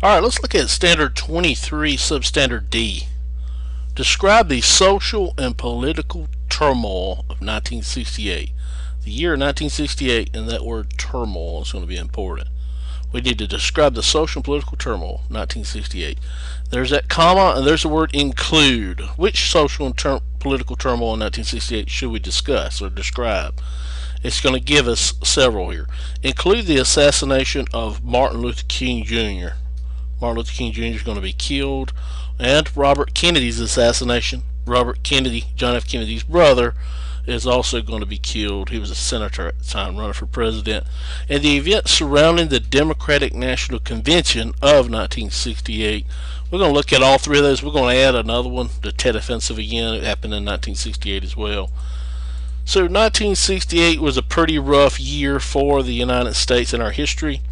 Alright, let's look at Standard 23, Substandard D. Describe the social and political turmoil of 1968. The year 1968 and that word turmoil is going to be important. We need to describe the social and political turmoil of 1968. There's that comma and there's the word include. Which social and political turmoil in 1968 should we discuss or describe? It's going to give us several here. Include the assassination of Martin Luther King Jr. Martin Luther King Jr. is going to be killed, and Robert Kennedy's assassination. Robert Kennedy, John F. Kennedy's brother, is also going to be killed. He was a senator at the time, running for president. And the events surrounding the Democratic National Convention of 1968. We're going to look at all three of those. We're going to add another one, the Tet Offensive again. It happened in 1968 as well. So 1968 was a pretty rough year for the United States in our history.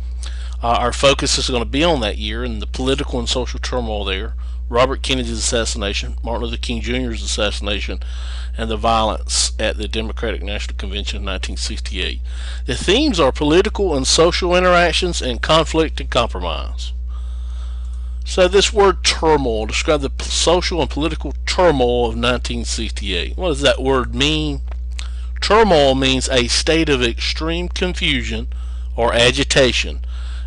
Our focus is going to be on that year and the political and social turmoil there, Robert Kennedy's assassination, Martin Luther King Jr.'s assassination, and the violence at the Democratic National Convention in 1968. The themes are political and social interactions and conflict and compromise. So this word turmoil, describe the social and political turmoil of 1968. What does that word mean? Turmoil means a state of extreme confusion or agitation,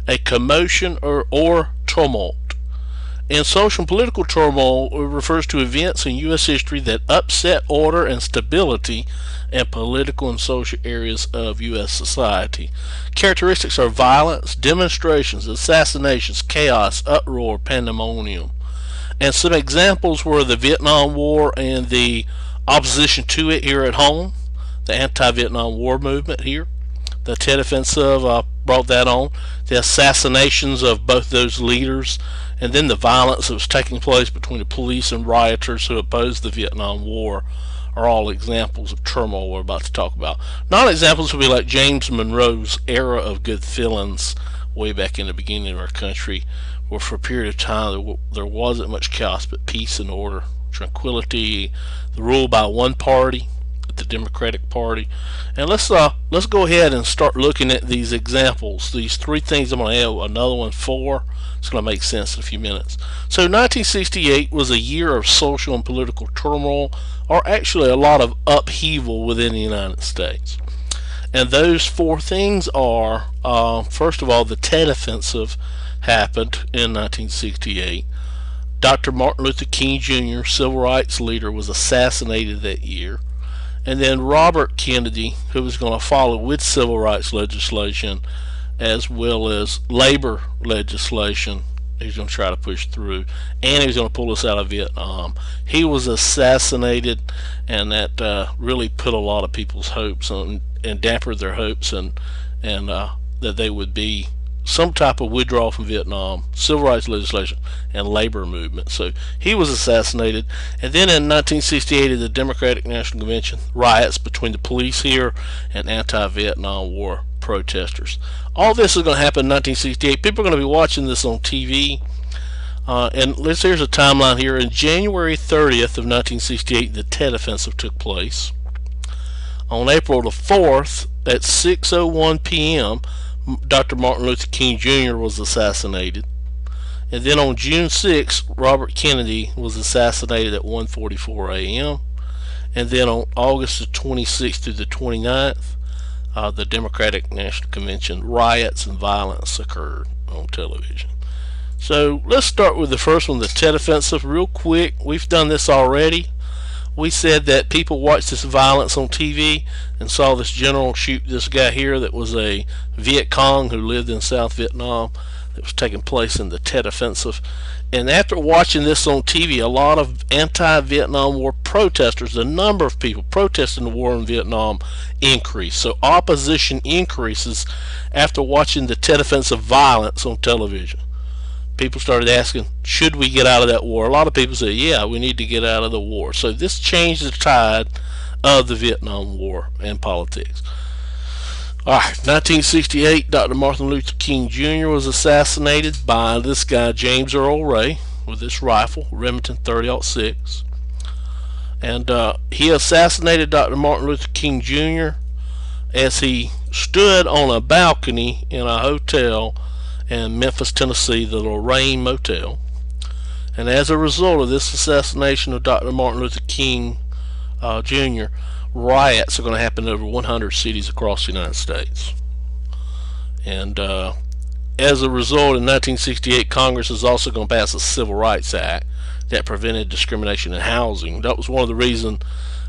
a commotion or tumult. In social and political turmoil, it refers to events in U.S. history that upset order and stability in political and social areas of U.S. society. Characteristics are violence, demonstrations, assassinations, chaos, uproar, pandemonium. And some examples were the Vietnam War and the opposition to it here at home, the anti-Vietnam War movement here. The Tet Offensive brought that on. The assassinations of both those leaders, and then the violence that was taking place between the police and rioters who opposed the Vietnam War are all examples of turmoil we're about to talk about. Non-examples would be like James Monroe's era of good feelings way back in the beginning of our country, where for a period of time there wasn't much chaos but peace and order, tranquility, the rule by one party, the Democratic Party. And let's go ahead and start looking at these examples. These three things I'm going to add another one for. It's going to make sense in a few minutes. So 1968 was a year of social and political turmoil, or actually a lot of upheaval within the United States. And those four things are, first of all, the Tet Offensive happened in 1968. Dr. Martin Luther King Jr., civil rights leader, was assassinated that year. And then Robert Kennedy, who was going to follow with civil rights legislation as well as labor legislation, he's going to try to push through, and he was going to pull us out of Vietnam. He was assassinated, and that really put a lot of people's hopes on, and dampened their hopes, and that they would be some type of withdrawal from Vietnam, civil rights legislation, and labor movement. So he was assassinated. And then in 1968 at the Democratic National Convention, riots between the police here and anti-Vietnam War protesters. All this is going to happen in 1968. People are going to be watching this on TV. And here's a timeline here. In January 30th of 1968, the Tet Offensive took place. On April the 4th at 6:01 p.m., Dr. Martin Luther King Jr. was assassinated. And then on June 6th, Robert Kennedy was assassinated at 1:44 a.m. And then on August the 26th through the 29th, the Democratic National Convention riots and violence occurred on television. So let's start with the first one, the Tet Offensive, real quick. We've done this already. We said that people watched this violence on TV and saw this general shoot this guy here that was a Viet Cong who lived in South Vietnam, that was taking place in the Tet Offensive. And after watching this on TV, a lot of anti-Vietnam War protesters, the number of people protesting the war in Vietnam increased. So opposition increases after watching the Tet Offensive violence on television. People started asking, should we get out of that war? A lot of people say, yeah, we need to get out of the war. So this changed the tide of the Vietnam War and politics. Alright, 1968, Dr. Martin Luther King Jr. was assassinated by this guy, James Earl Ray, with this rifle, Remington 30-06. And he assassinated Dr. Martin Luther King Jr. as he stood on a balcony in a hotel and Memphis, Tennessee, the Lorraine Motel. And as a result of this assassination of Dr. Martin Luther King Jr., riots are going to happen in over 100 cities across the United States. And as a result, in 1968, Congress is also going to pass a Civil Rights Act that prevented discrimination in housing. That was one of the reasons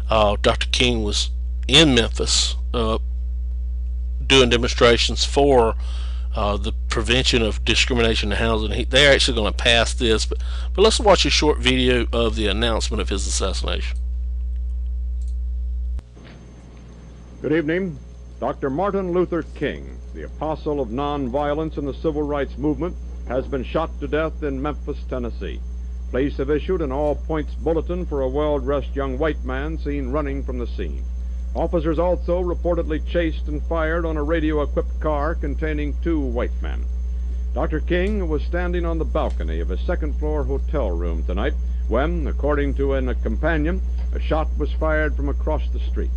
Dr. King was in Memphis doing demonstrations for the prevention of discrimination in housing. They're actually going to pass this, but let's watch a short video of the announcement of his assassination. Good evening. Dr. Martin Luther King, the apostle of nonviolence in the civil rights movement, has been shot to death in Memphis, Tennessee. Police have issued an all-points bulletin for a well-dressed young white man seen running from the scene. Officers also reportedly chased and fired on a radio-equipped car containing 2 white men. Dr. King was standing on the balcony of a second-floor hotel room tonight when, according to a companion, a shot was fired from across the street.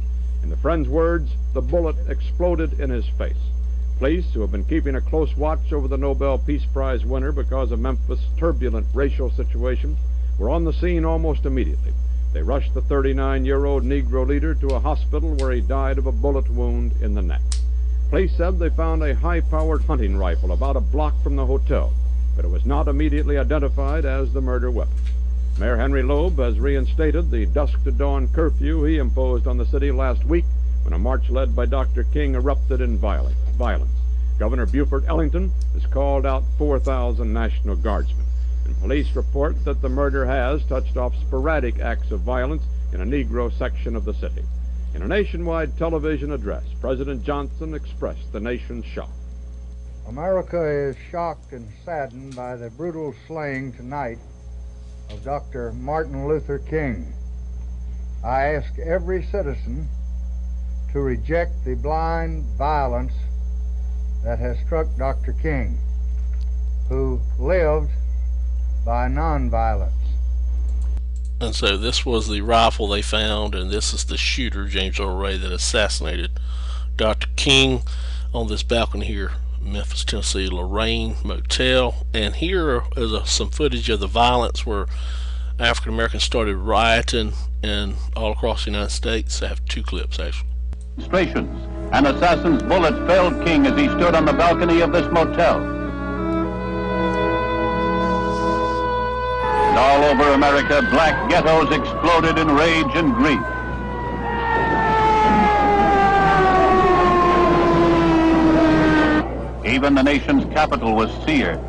In the friend's words, the bullet exploded in his face. Police, who have been keeping a close watch over the Nobel Peace Prize winner because of Memphis' turbulent racial situation, were on the scene almost immediately. They rushed the 39-year-old Negro leader to a hospital where he died of a bullet wound in the neck. Police said they found a high-powered hunting rifle about a block from the hotel, but it was not immediately identified as the murder weapon. Mayor Henry Loeb has reinstated the dusk-to-dawn curfew he imposed on the city last week when a march led by Dr. King erupted in violence. Governor Buford Ellington has called out 4,000 National Guardsmen. And police report that the murder has touched off sporadic acts of violence in a Negro section of the city. In a nationwide television address, President Johnson expressed the nation's shock. America is shocked and saddened by the brutal slaying tonight of Dr. Martin Luther King. I ask every citizen to reject the blind violence that has struck Dr. King, who lived by nonviolence. And so this was the rifle they found, and this is the shooter, James Earl Ray, that assassinated Dr. King on this balcony here, Memphis, Tennessee, Lorraine Motel. And here is some footage of the violence where African Americans started rioting and all across the United States. I have 2 clips actually. Demonstrations. An assassin's bullet felled King as he stood on the balcony of this motel. And all over America, black ghettos exploded in rage and grief. Even the nation's capital was seared.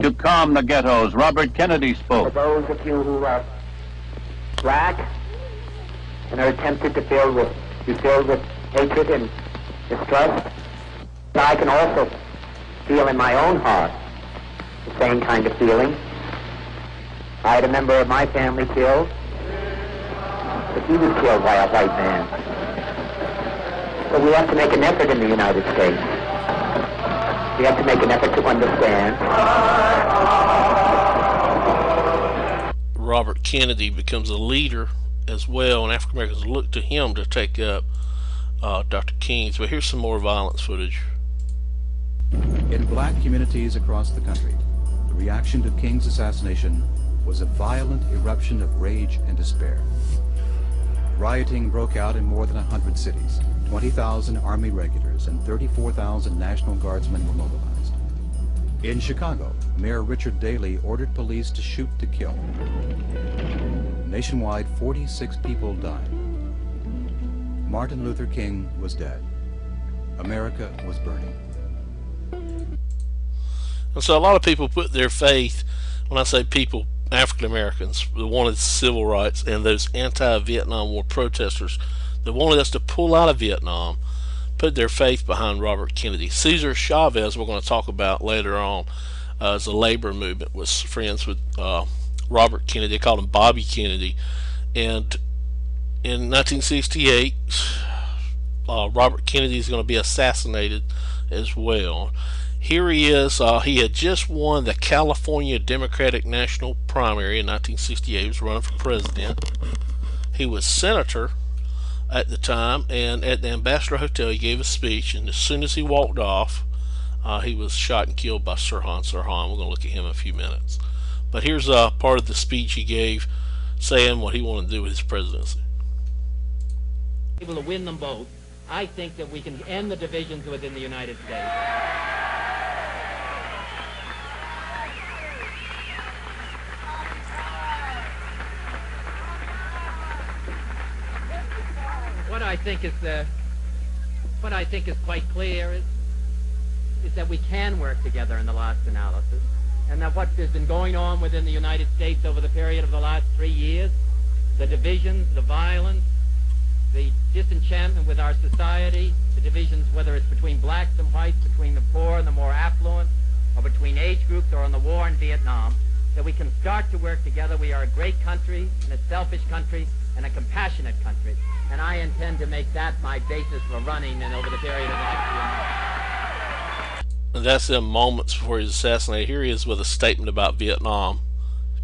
To calm the ghettos, Robert Kennedy spoke. For those of you who are black and are tempted to be filled with hatred and distrust, I can also feel in my own heart the same kind of feeling. I had a member of my family killed, but he was killed by a white man. So we have to make an effort in the United States. We have to make an effort to understand. Robert Kennedy becomes a leader as well, and African Americans look to him to take up Dr. King's. But here's some more violence footage. In black communities across the country, the reaction to King's assassination was a violent eruption of rage and despair. Rioting broke out in more than 100 cities. 20,000 Army regulars and 34,000 National Guardsmen were mobilized. In Chicago, Mayor Richard Daley ordered police to shoot to kill. Nationwide, 46 people died. Martin Luther King was dead. America was burning. And so a lot of people put their faith, when I say people, African Americans, that wanted civil rights, and those anti-Vietnam War protesters that wanted us to pull out of Vietnam, put their faith behind Robert Kennedy. Cesar Chavez, we're going to talk about later on, as a labor movement, was friends with Robert Kennedy. They called him Bobby Kennedy. And in 1968, Robert Kennedy is going to be assassinated as well. Here he is. He had just won the California Democratic National Primary in 1968. He was running for president. He was senator at the time, and at the Ambassador Hotel he gave a speech, and as soon as he walked off, he was shot and killed by Sirhan Sirhan. We're going to look at him in a few minutes. But here's part of the speech he gave saying what he wanted to do with his presidency. Able to win them both, I think that we can end the divisions within the United States. What I think is quite clear is that we can work together in the last analysis, and that what has been going on within the United States over the period of the last 3 years, the divisions, the violence, the disenchantment with our society, the divisions, whether it's between blacks and whites, between the poor and the more affluent, or between age groups, or in the war in Vietnam, that we can start to work together. We are a great country, and a selfish country, and a compassionate country. And I intend to make that my basis for running and over the period of the next few months. And that's in moments before he's assassinated. Here he is with a statement about Vietnam,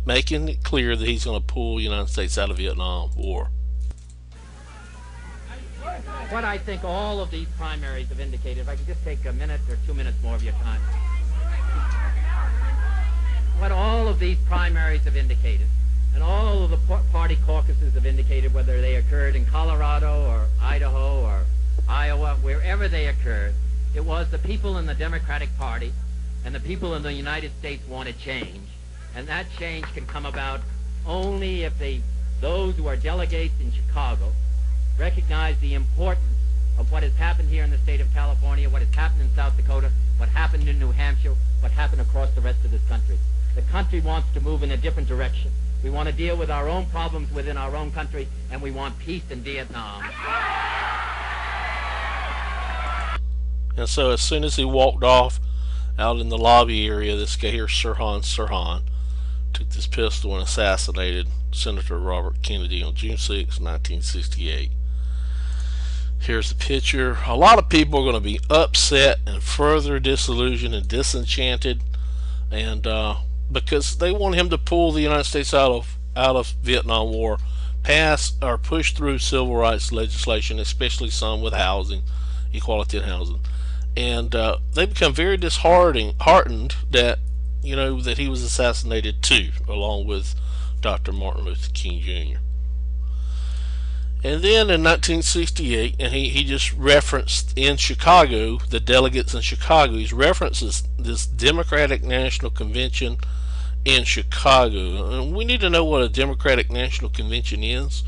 making it clear that he's going to pull the United States out of Vietnam War. What I think all of these primaries have indicated, if I could just take a minute or 2 minutes more of your time. What all of these primaries have indicated, and all of the party caucuses have indicated, whether they occurred in Colorado or Idaho or Iowa, wherever they occurred, it was the people in the Democratic Party and the people in the United States want to change. And that change can come about only if those who are delegates in Chicago recognize the importance of what has happened here in the state of California, what has happened in South Dakota, what happened in New Hampshire, what happened across the rest of this country. The country wants to move in a different direction. We want to deal with our own problems within our own country, and we want peace in Vietnam. And so as soon as he walked off out in the lobby area, this guy here, Sirhan Sirhan, took this pistol and assassinated Senator Robert Kennedy on June 6, 1968. Here's the picture. A lot of people are going to be upset and further disillusioned and disenchanted, and because they want him to pull the United States out of Vietnam War, pass or push through civil rights legislation, especially some with housing, equality in housing, and they become very disheartened that that he was assassinated too, along with Dr. Martin Luther King Jr. And then in 1968, and he just referenced in Chicago, the delegates in Chicago, he references this Democratic National Convention in Chicago. And we need to know what a Democratic National Convention is,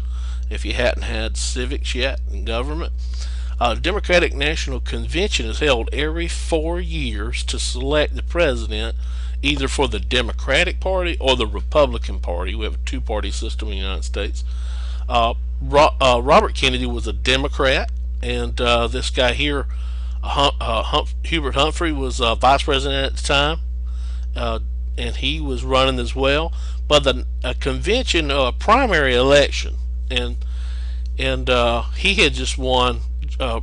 if you hadn't had civics yet in government. Democratic National Convention is held every 4 years to select the president, either for the Democratic Party or the Republican Party. We have a two-party system in the United States. Robert Kennedy was a Democrat, and this guy here, Hubert Humphrey, was vice president at the time, and he was running as well. But the convention, primary election, and he had just won.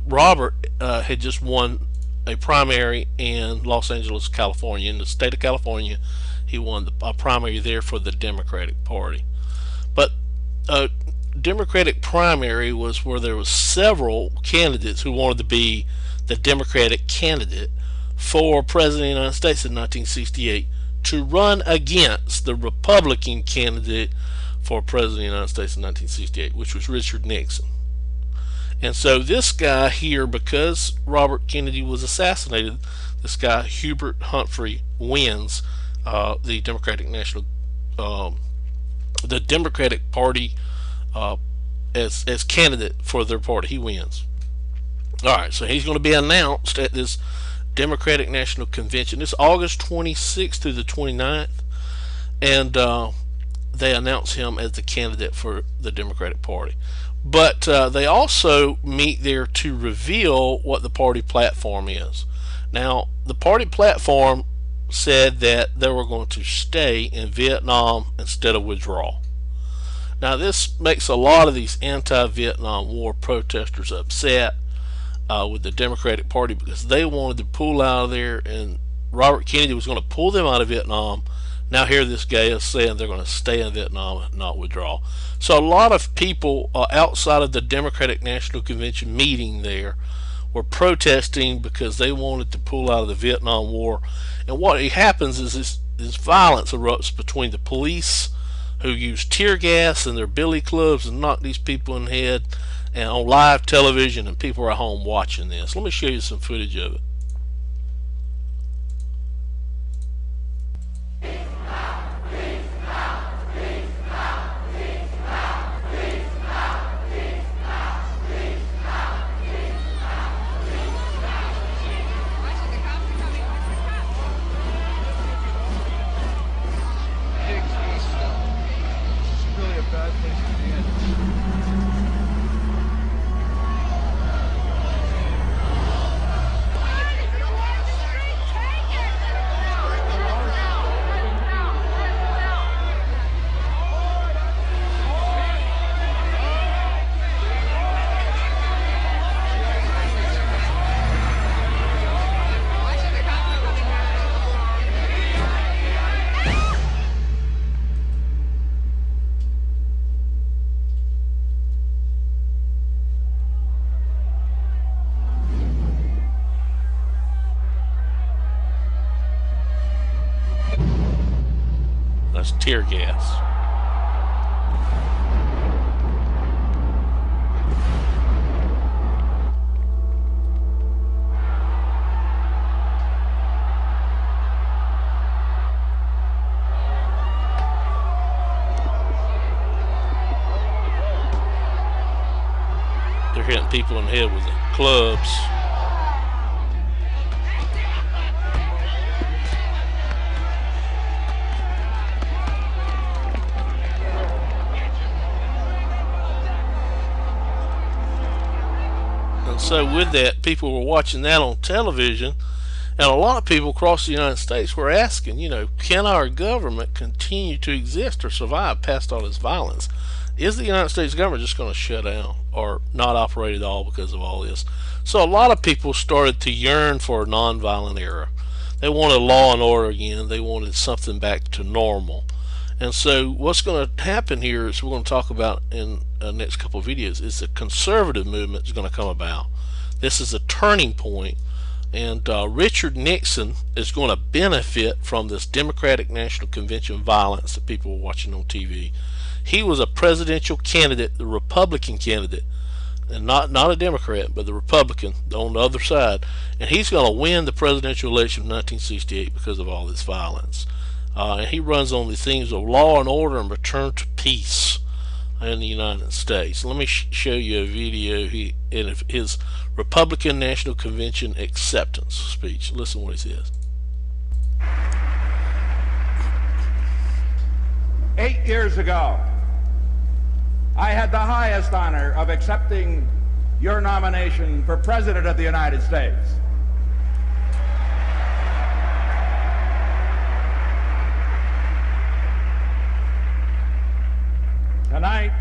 Robert had just won a primary in Los Angeles, California. In the state of California, he won a primary there for the Democratic Party. But Democratic primary was where there was several candidates who wanted to be the Democratic candidate for President of the United States in 1968 to run against the Republican candidate for President of the United States in 1968, which was Richard Nixon. And so this guy here, because Robert Kennedy was assassinated, this guy Hubert Humphrey wins the Democratic Party as candidate for their party. He wins. All right, so he's going to be announced at this Democratic National Convention. It's August 26th through the 29th, and they announce him as the candidate for the Democratic Party. But they also meet there to reveal what the party platform is. Now, the party platform said that they were going to stay in Vietnam instead of withdraw. Now, this makes a lot of these anti-Vietnam War protesters upset with the Democratic Party, because they wanted to pull out of there, and Robert Kennedy was going to pull them out of Vietnam Now here this guy is saying they're going to stay in Vietnam and not withdraw. So a lot of people outside of the Democratic National Convention meeting there were protesting because they wanted to pull out of the Vietnam War. And what happens is this violence erupts between the police, who use tear gas and their billy clubs and knock these people in the head, and on live television, and people are at home watching this. Let me show you some footage of it. That's tear gas. They're hitting people in the head with the clubs. So with that, people were watching that on television, and a lot of people across the United States were asking, can our government continue to exist or survive past all this violence? Is the United States government just going to shut down or not operate at all because of all this? So a lot of people started to yearn for a nonviolent era. They wanted law and order again. They wanted something back to normal. And so what's going to happen here is we're going to talk about in the next couple of videos is the conservative movement is going to come about. This is a turning point, and Richard Nixon is going to benefit from this Democratic National Convention violence that people were watching on TV. He was a presidential candidate, the Republican candidate, and not a Democrat, but the Republican on the other side, and he's going to win the presidential election of 1968 because of all this violence. And he runs on the themes of law and order and return to peace in the United States. Let me show you a video in his Republican National Convention acceptance speech. Listen to what he says. 8 years ago, I had the highest honor of accepting your nomination for President of the United States. Tonight,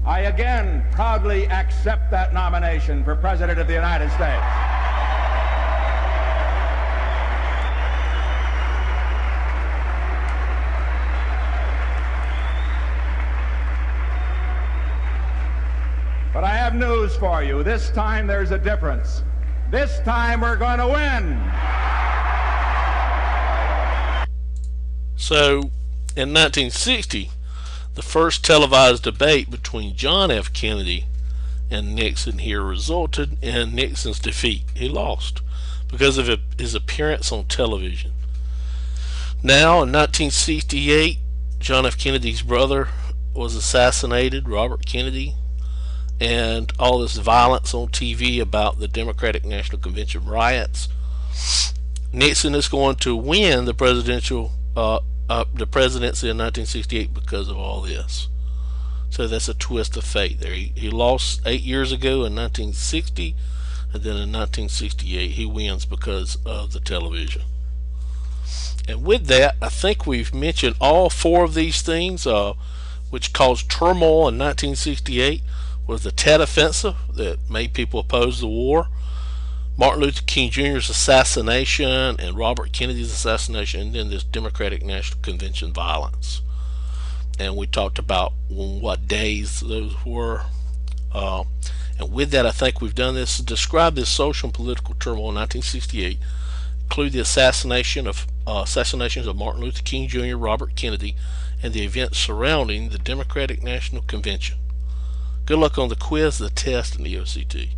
I again proudly accept that nomination for President of the United States. But I have news for you. This time there's a difference. This time we're going to win. So, in 1960, the first televised debate between John F. Kennedy and Nixon here resulted in Nixon's defeat. He lost because of his appearance on television. Now, in 1968, John F. Kennedy's brother was assassinated, Robert Kennedy, and all this violence on TV about the Democratic National Convention riots. Nixon is going to win the presidency in 1968 because of all this. So that's a twist of fate there. He lost 8 years ago in 1960, and then in 1968 he wins because of the television. And with that, I think we've mentioned all four of these things which caused turmoil in 1968. Was the Tet Offensive that made people oppose the war, Martin Luther King Jr.'s assassination and Robert Kennedy's assassination, and then this Democratic National Convention violence. And we talked about what days those were. And with that, I think we've done this. Describe this social and political turmoil in 1968. Include the assassinations of Martin Luther King Jr., Robert Kennedy, and the events surrounding the Democratic National Convention. Good luck on the quiz, the test, and the EOCT.